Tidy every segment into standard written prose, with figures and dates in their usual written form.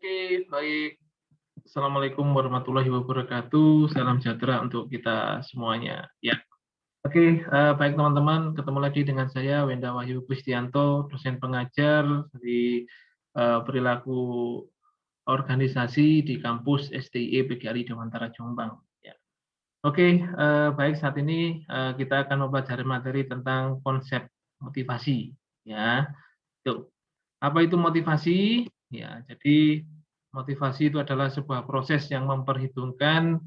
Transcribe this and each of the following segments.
Oke, baik. Assalamualaikum warahmatullahi wabarakatuh. Salam sejahtera untuk kita semuanya. Ya, oke, baik teman-teman, ketemu lagi dengan saya Wenda Wahyu Kristianto, dosen pengajar di perilaku organisasi di kampus STIE PGRI Dewantara Jombang. Ya. Oke, baik, saat ini kita akan mempelajari materi tentang konsep motivasi. Ya, tuh. Apa itu motivasi? Ya, jadi motivasi itu adalah sebuah proses yang memperhitungkan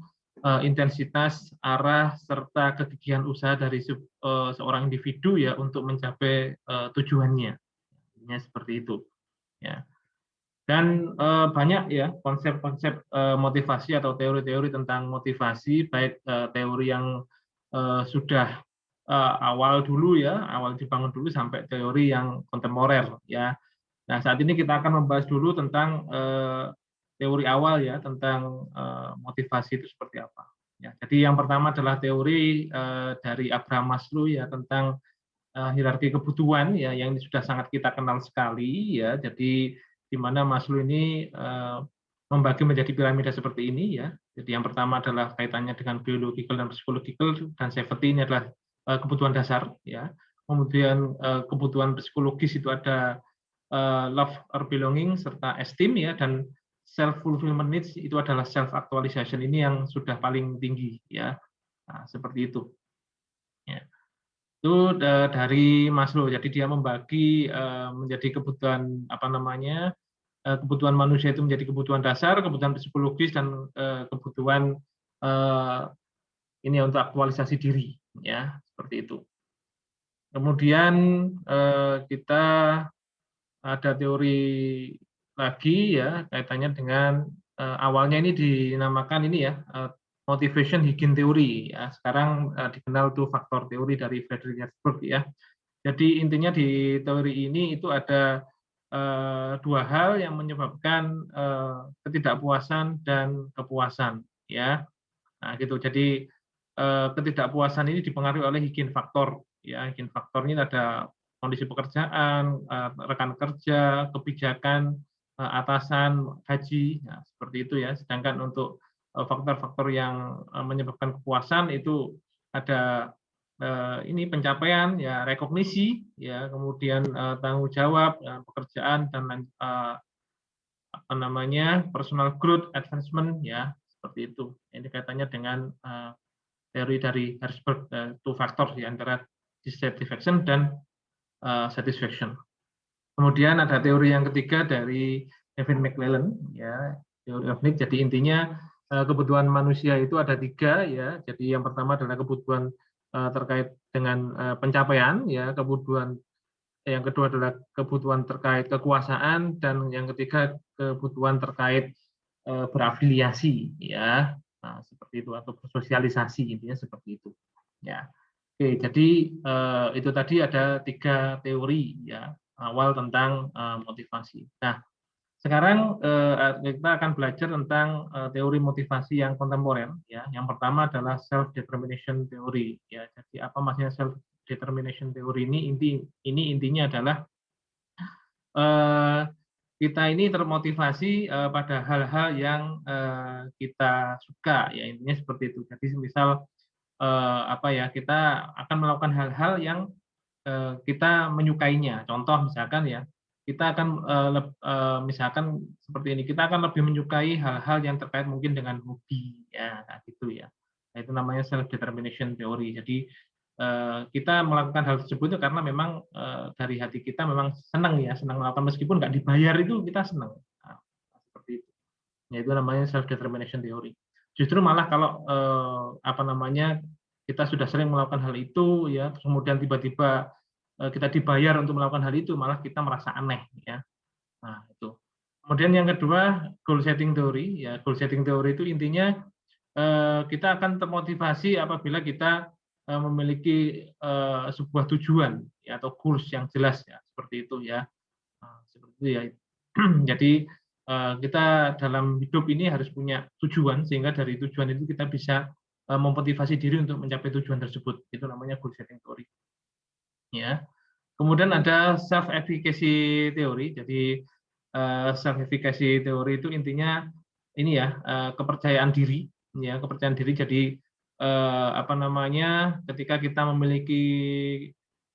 intensitas, arah, serta kegigihan usaha dari seorang individu ya untuk mencapai tujuannya. Intinya seperti itu. Ya. Dan banyak ya konsep-konsep motivasi atau teori-teori tentang motivasi, baik teori yang sudah awal dulu ya, awal dibangun dulu sampai teori yang kontemporer ya. Nah, saat ini kita akan membahas dulu tentang teori awal ya, tentang motivasi itu seperti apa. Ya, jadi yang pertama adalah teori dari Abraham Maslow ya tentang hierarki kebutuhan ya, yang ini sudah sangat kita kenal sekali ya. Jadi di mana Maslow ini membagi menjadi piramida seperti ini ya. Jadi yang pertama adalah kaitannya dengan biological dan psychological, dan safety ini adalah kebutuhan dasar ya. Kemudian kebutuhan psikologis itu ada love or belonging serta esteem ya, dan self fulfillment needs itu adalah self actualization, ini yang sudah paling tinggi ya. Nah, seperti itu. Ya. Itu dari Maslow. Jadi dia membagi menjadi kebutuhan apa namanya? Kebutuhan manusia itu menjadi kebutuhan dasar, kebutuhan psikologis, dan kebutuhan ini untuk aktualisasi diri ya, seperti itu. Kemudian kita ada teori lagi ya kaitannya dengan awalnya ini dinamakan ini ya motivation Higgins theory ya. Sekarang dikenal tuh faktor teori dari Frederick Herzberg ya. Jadi intinya di teori ini itu ada dua hal yang menyebabkan ketidakpuasan dan kepuasan ya. Nah, gitu. Jadi ketidakpuasan ini dipengaruhi oleh Higgins faktor ya. Higgins faktor ini ada kondisi pekerjaan, rekan kerja, kebijakan atasan, gaji, nah, seperti itu ya. Sedangkan untuk faktor-faktor yang menyebabkan kepuasan itu ada ini pencapaian ya, rekognisi ya, kemudian tanggung jawab, pekerjaan, dan apa namanya personal growth, advancement ya, seperti itu. Ini kaitannya dengan teori dari Herzberg, two factor di antara dissatisfaction dan satisfaction. Kemudian ada teori yang ketiga dari Kevin McClellan ya, teori of need. Jadi intinya kebutuhan manusia itu ada tiga ya. Jadi yang pertama adalah kebutuhan terkait dengan pencapaian ya, kebutuhan yang kedua adalah kebutuhan terkait kekuasaan, dan yang ketiga kebutuhan terkait berafiliasi ya. Nah, seperti itu, atau bersosialisasi, intinya seperti itu. Ya. Oke, jadi itu tadi ada tiga teori ya awal tentang motivasi. Nah, sekarang kita akan belajar tentang teori motivasi yang kontemporer ya. Yang pertama adalah self determination theory ya. Jadi apa maksudnya self determination theory ini? Intinya adalah kita ini termotivasi pada hal-hal yang kita suka ya, intinya seperti itu. Jadi misal apa ya, kita akan melakukan hal-hal yang kita menyukainya. Contoh misalkan ya, kita akan misalkan seperti ini, kita akan lebih menyukai hal-hal yang terkait mungkin dengan hobi ya, nah, gitu ya. Nah, itu namanya self determination theory. Jadi kita melakukan hal tersebut itu karena memang dari hati kita memang senang ya, senang melakukan, meskipun nggak dibayar itu kita senang. Nah, seperti itu. Ya, itu namanya self determination theory. Justru malah kalau apa namanya, kita sudah sering melakukan hal itu ya, kemudian tiba-tiba kita dibayar untuk melakukan hal itu, malah kita merasa aneh ya. Nah, itu. Kemudian yang kedua, goal setting theory ya. Goal setting theory itu intinya kita akan termotivasi apabila kita memiliki sebuah tujuan ya, atau goals yang jelas ya, seperti itu ya. Nah, seperti itu ya. Jadi kita dalam hidup ini harus punya tujuan, sehingga dari tujuan itu kita bisa memotivasi diri untuk mencapai tujuan tersebut. Itu namanya goal setting theory. Ya. Kemudian ada self efficacy theory. Jadi Sertifikasi teori itu intinya ini ya, kepercayaan diri, ya kepercayaan diri. Jadi apa namanya, ketika kita memiliki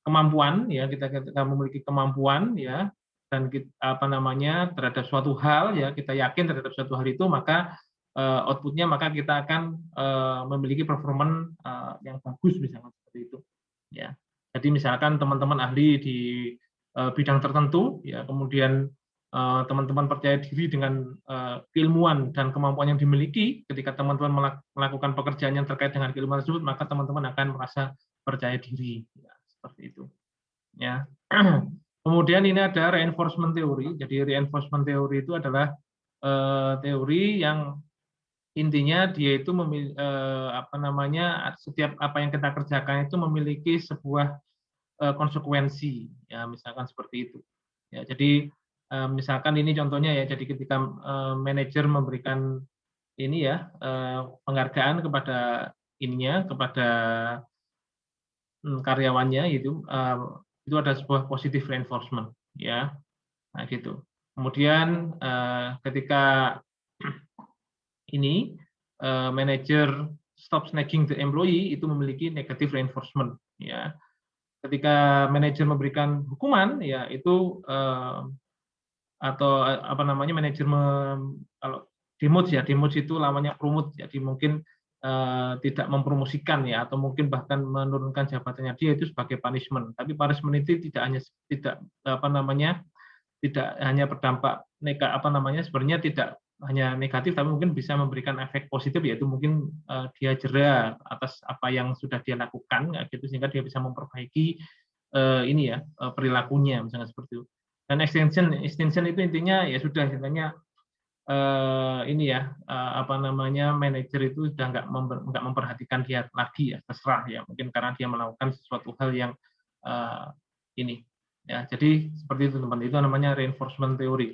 kemampuan, ya kita memiliki kemampuan, ya, dan apa namanya, terhadap suatu hal, ya kita yakin terhadap suatu hal itu, maka output-nya maka kita akan memiliki performa yang bagus, misalnya seperti itu, ya. Jadi misalkan teman-teman ahli di bidang tertentu, ya kemudian teman-teman percaya diri dengan keilmuan dan kemampuan yang dimiliki. Ketika teman-teman melakukan pekerjaan yang terkait dengan keilmuan tersebut, maka teman-teman akan merasa percaya diri, ya, seperti itu, ya. Kemudian ini ada reinforcement theory. Jadi reinforcement theory itu adalah teori yang intinya dia itu apa namanya, setiap apa yang kita kerjakan itu memiliki sebuah konsekuensi, ya misalkan seperti itu. Ya, jadi misalkan ini contohnya ya, jadi ketika manajer memberikan ini ya, penghargaan kepada ininya, kepada karyawannya itu ada sebuah positive reinforcement, ya. Nah, gitu. Kemudian ketika ini manajer stop nagging the employee itu memiliki negative reinforcement, ya. Ketika manajer memberikan hukuman, ya itu atau apa namanya, manajer kalau demote ya, demote itu lawannya promote. Jadi mungkin tidak mempromosikan ya, atau mungkin bahkan menurunkan jabatannya dia itu sebagai punishment. Tapi punishment itu tidak apa namanya, tidak hanya berdampak apa namanya, sebenarnya tidak hanya negatif, tapi mungkin bisa memberikan efek positif, yaitu mungkin dia jera atas apa yang sudah dia lakukan, gitu, sehingga dia bisa memperbaiki ini ya, perilakunya, misalnya seperti itu. Dan extension itu intinya ya sudah, intinya ini ya, apa namanya, manajer itu sudah nggak memperhatikan dia lagi ya, terserah ya, mungkin karena dia melakukan sesuatu hal yang ini ya. Jadi seperti itu teman-teman, itu namanya reinforcement theory.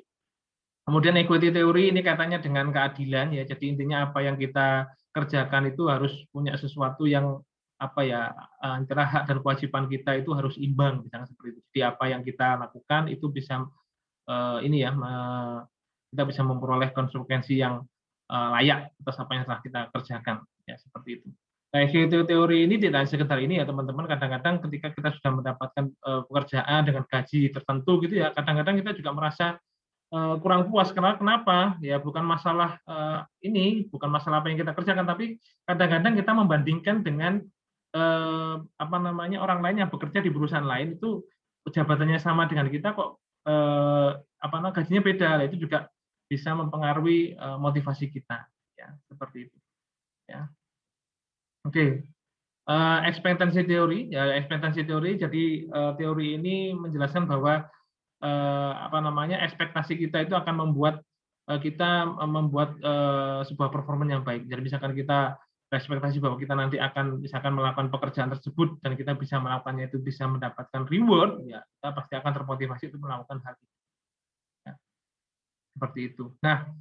Kemudian equity theory ini katanya dengan keadilan ya, jadi intinya apa yang kita kerjakan itu harus punya sesuatu yang apa ya, antara hak dan kewajiban kita itu harus imbang, misalnya seperti itu. Jadi apa yang kita lakukan itu bisa ini ya, kita bisa memperoleh konsekuensi yang layak atas apa yang telah kita kerjakan, ya seperti itu. Nah, equity teori ini tidak sekedar ini ya teman-teman, kadang-kadang ketika kita sudah mendapatkan pekerjaan dengan gaji tertentu gitu ya, kadang-kadang kita juga merasa kurang puas. Kenapa? Ya bukan masalah ini, bukan masalah apa yang kita kerjakan, tapi kadang-kadang kita membandingkan dengan apa namanya, orang lain yang bekerja di perusahaan lain itu jabatannya sama dengan kita kok apa namanya, gajinya beda. Nah, itu juga bisa mempengaruhi motivasi kita, ya seperti itu. Ya, oke. Ekspektasi teori, ya ekspektasi teori. Jadi teori ini menjelaskan bahwa apa namanya, ekspektasi kita itu akan membuat kita membuat sebuah performa yang baik. Jadi misalkan kita ekspektasi bahwa kita nanti akan misalkan melakukan pekerjaan tersebut dan kita bisa melakukannya itu bisa mendapatkan reward, ya kita pasti akan termotivasi untuk melakukan hal itu. Ya, seperti itu. Nah,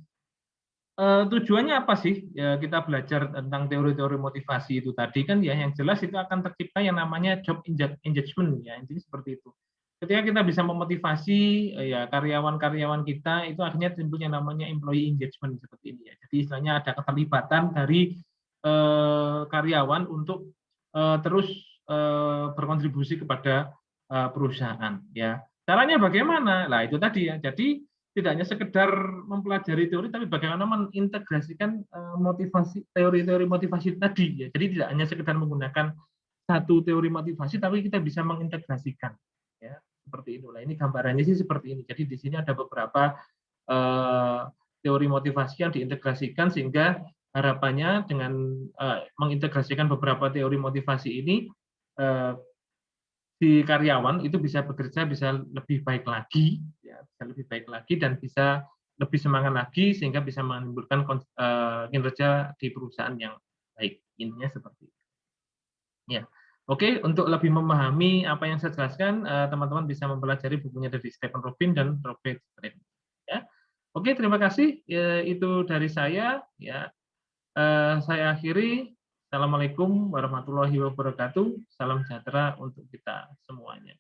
tujuannya apa sih ya kita belajar tentang teori-teori motivasi itu tadi kan ya, yang jelas itu akan tercipta yang namanya job engagement ya, intinya seperti itu. Ketika kita bisa memotivasi ya karyawan-karyawan kita, itu akhirnya timbul yang namanya employee engagement seperti ini ya. Jadi istilahnya ada keterlibatan dari karyawan untuk terus berkontribusi kepada perusahaan ya. Caranya bagaimana? Nah, itu tadi ya. Jadi tidak hanya sekedar mempelajari teori, tapi bagaimana mengintegrasikan motivasi, teori-teori motivasi tadi ya. Jadi tidak hanya sekedar menggunakan satu teori motivasi, tapi kita bisa mengintegrasikan, ya seperti itulah. Ini gambarannya sih seperti ini. Jadi di sini ada beberapa teori motivasi yang diintegrasikan, sehingga harapannya dengan mengintegrasikan beberapa teori motivasi ini, si karyawan itu bisa bekerja bisa lebih baik lagi, ya, bisa lebih baik lagi dan bisa lebih semangat lagi sehingga bisa menimbulkan kinerja di perusahaan yang baik. Intinya seperti itu. Ya. Oke, untuk lebih memahami apa yang saya jelaskan, teman-teman bisa mempelajari bukunya dari Stephen Robin dan Robert Greene. Ya. Oke, terima kasih. Ya, itu dari saya. Ya, saya akhiri. Assalamualaikum warahmatullahi wabarakatuh. Salam sejahtera untuk kita semuanya.